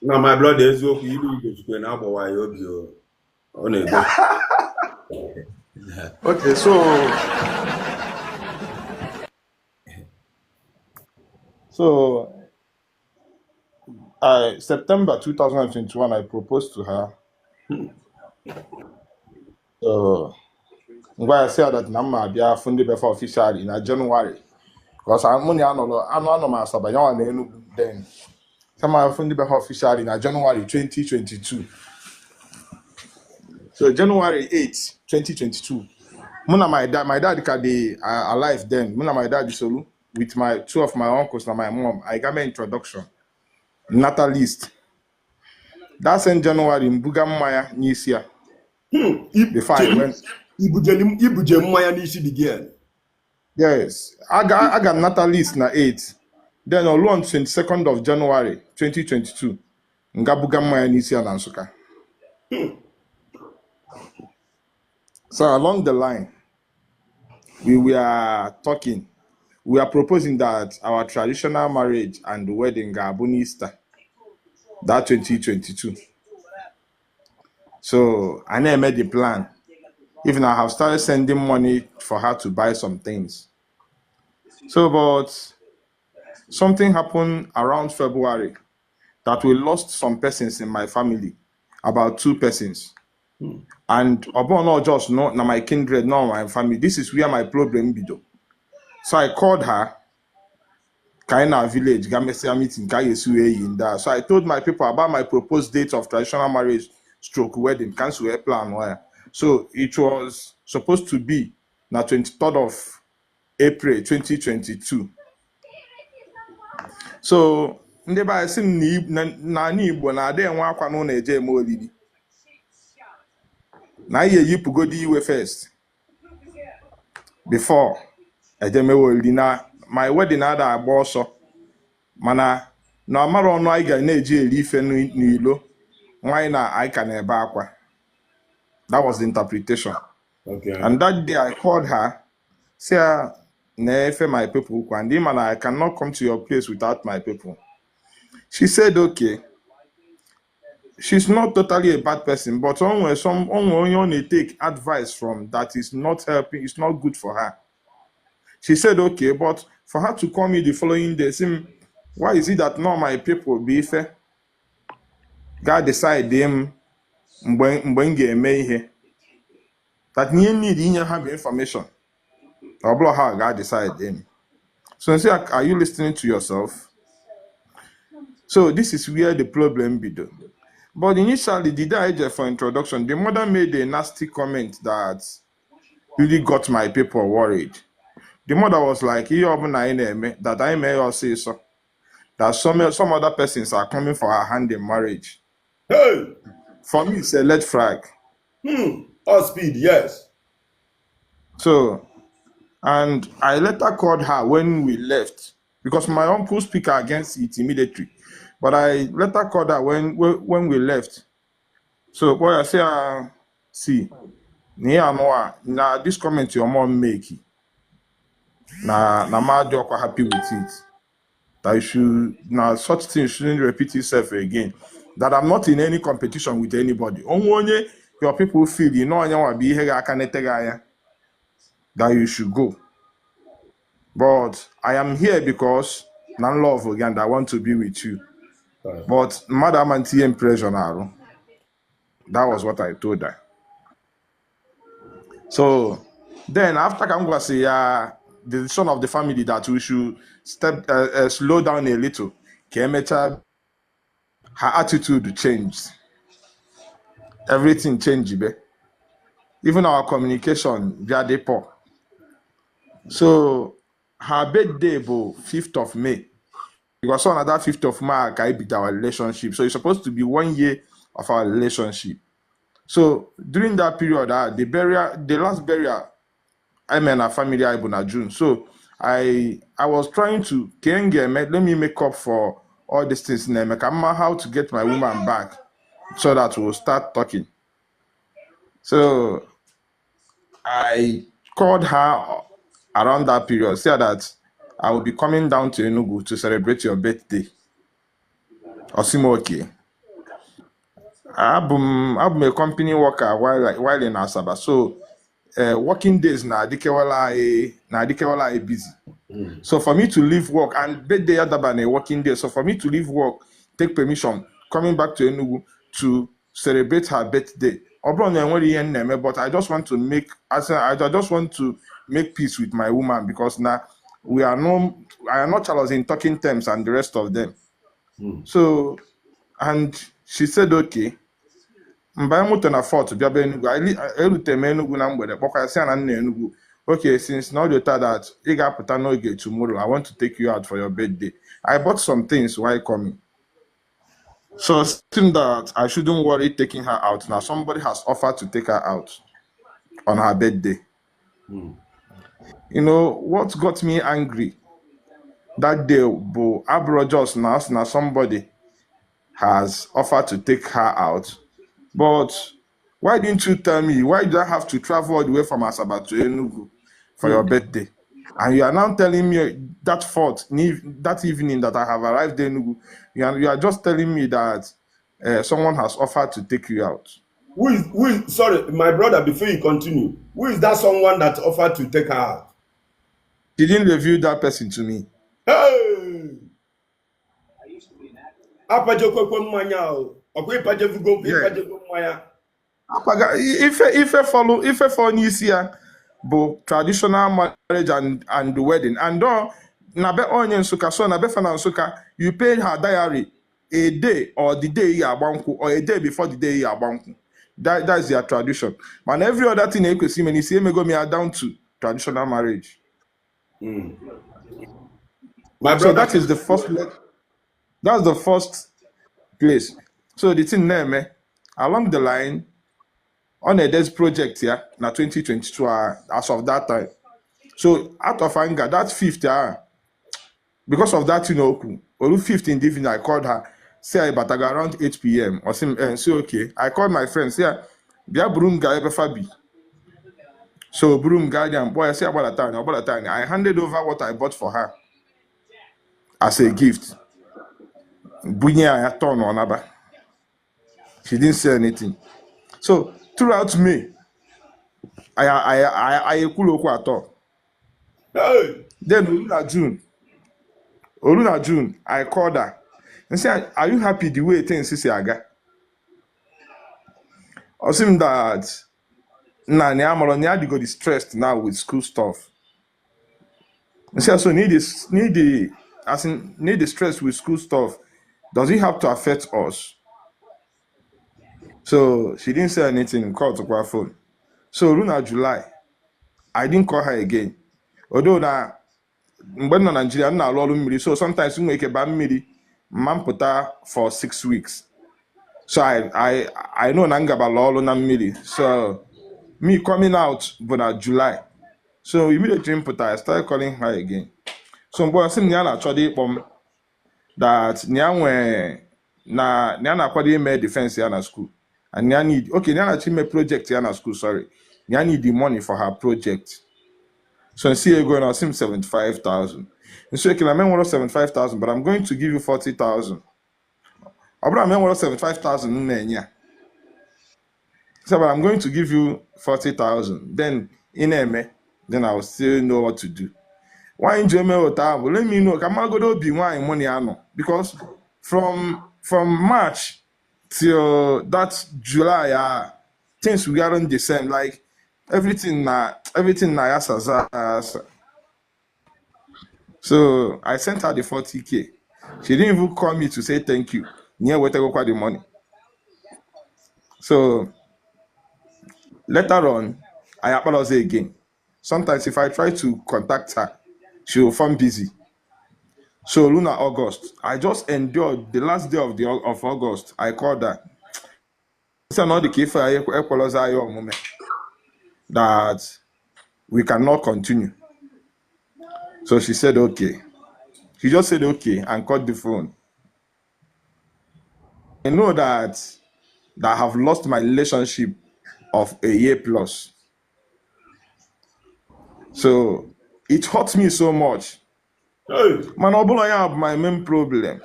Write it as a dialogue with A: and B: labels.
A: Na my brother eziokwu ilu Ugochukwu na-agbawa ya obi ọ na-egosi.
B: Okay, so September 2021, I proposed to her. So ngwa ya say that na mma bịa fundi before officially na January. Because I'm money anọ m Asaba ya na Enugu then. Sama fundi before officially na January 2022. So January 8, 2022. Muna my dad can be alive then. Muna my dad Isolu with my two of my uncles and my mom. I got my introduction. Natal list. That's in January in Bugamaya Nisia. Before I went.
A: Ibuje mmanya n'isi dị gị.
B: Yes. I got natal list na 8. Then on 22nd of January 2022. Nga Bugamaya Nisia na Nsukka. So along the line, we were talking. We are proposing that our traditional marriage and wedding Gabon Easter, that 2022. So I never made the plan. Even I have started sending money for her to buy some things. So, but something happened around February that we lost some persons in my family, about 2 persons. And upon not just not my kindred, not my family. This is where my problem be though. So I called her. Kaina village, Gamesia meeting, in there. So I told my people about my proposed date of traditional marriage stroke wedding, cancel a plan. Where. So it was supposed to be na 23rd of April 2022. So ndị ba esi na Igbo na ade enwe akwa no na eje eme olili. Na ihe yipugodi iwe first before eje me olili na my wedding ada agba ọsọ mana na amara ọnụ anyị ga na-eji eri ife n'ilo nwanyị na anyị ka na-ebe akwa. That was the interpretation.
A: Okay.
B: And that day I called her, say na-efe my people and I cannot come to your place without my people. She said okay. She's not totally a bad person, but only take advice from that is not helping, it's not good for her. She said okay, but for her to call me the following day, why is it that not my people be fair? God decide them when ihe that need in have information. Or blow how God decide them. So say, are you listening to yourself? So this is where the problem be done. But initially, the day for introduction, the mother made a nasty comment that really got my people worried. The mother was like, that I may or say so. That some other persons are coming for her hand in marriage.
A: Hey!
B: For me, it's a red flag.
A: All speed, yes.
B: So, and I later called her when we left because my uncle speak against it immediately. But I later called her when we left. So, boy, I say, see, now this comment your mom make, na my dog happy with it. That you should now such things shouldn't repeat itself again. That I'm not in any competition with anybody. Only your people feel you know be here that you should go. But I am here because non love again. I want to be with you.
A: Right.
B: But Madam Auntie impression. That was what I told her. So then after Kangwasi, the son of the family that we should slow down a little. Kemecha, her attitude changed. Everything changed. Even our communication via poor. So her birthday was 5th of May. Because on that 5th of May, I beat our relationship. So it's supposed to be 1 year of our relationship. So during that period, the last burial, I met a family in June. So I was trying to let me make up for all these things. How to get my woman back so that we'll start talking. So I called her around that period, said that I will be coming down to Enugu to celebrate your birthday. Osimo okay. I'm a company worker while in Asaba. So working days na adikewala busy. So for me to leave work and birthday adaba na working day. So for me to leave work, take permission, coming back to Enugu to celebrate her birthday. But I just want to I just want to make peace with my woman because now I am not Charles in talking terms and the rest of them. So and she said okay. Mgbe anyị moto na fort bịaba Enugu, erute m Enugu na mgbede kpọkwasị ya na nna Enugu. Okay, since now the time that ị ga-apụta n'oge tomorrow, I want to take you out for your birthday. I bought some things while coming. So seeing that I shouldn't worry taking her out. Now somebody has offered to take her out on her birthday. You know what got me angry that day? Bo Abro just now somebody has offered to take her out. But why didn't you tell me? Why did I have to travel all the way from Asaba to Enugu for your birthday? And you are now telling me that evening that I have arrived in Enugu, you are just telling me that someone has offered to take you out.
A: Sorry, my brother, before you continue, who is that someone that offered to take her out?
B: She didn't reveal that person to me.
A: Hey!
B: Ife for n'isi ya bụ traditional marriage and the wedding. And na be onye Nsukka, so na be fa na Nsukka, you pay her diary a day or the day you agbanku or a day before the day you agbanku. That's their tradition. And every other thing you see when you see me go me are down to traditional marriage.
A: My
B: So
A: brother,
B: that is the first that's the first place. So the thing there, along the line, on a desk project here, na 2022 as of that time. So out of anger, that fifth because of that, on 5th in the evening, I called her, say but I got around 8 p.m. or say okay. I called my friend, say Bia Broom guy Fabi. So Broom guardian boy, I say about the time. I handed over what I bought for her as a gift. Bunya I turn on Aba. She didn't say anything. So throughout May, I cool at all.
A: hey!
B: Then Oluna June, I called her and said, "Are you happy the way things is aga?" I seem that go distressed now with school stuff. And say so need the stress with school stuff. Does it have to affect us? So she didn't say anything. Called to her phone. So Luna July, I didn't call her again. Although na mgbe nọ Nigeria m na-alụ ọrụ mmiri, so sometimes m nwere ike baa mmiri mma mpụta for 6 weeks. So I know na m gabala ọrụ na mmiri. So me coming out bụ na July. So immediately mpụta, I started calling her again. So mgbe ọsị m na ya na-achọdo ịkpọ m that na ya na-akwado ime defense ya na school. And na ya need ime project ya na school, sorry. Na ya need the money for her project. So see you going on 75,000. And so okay, I'm worth 75,000, but I'm going to give you 40,000. I'm worth 75,000. So but I'm going to give you 40,000. Then then I'll still know what to do. Why in Germany? Let me know. Come on, go be why money because from March till that July, things we aren't the same. Like everything na yes. So I sent her the 40K. She didn't even call me to say thank you. Near where go the money. So later on, I apologize again. Sometimes if I try to contact her, she will find busy. So Luna August, I just endured the last day of August. I called her. So now the key for that we cannot continue. So she said okay. She just said okay and cut the phone. I know that I have lost my relationship of a year plus. So it hurts me so much.
A: Hey!
B: Man, I have my main problem.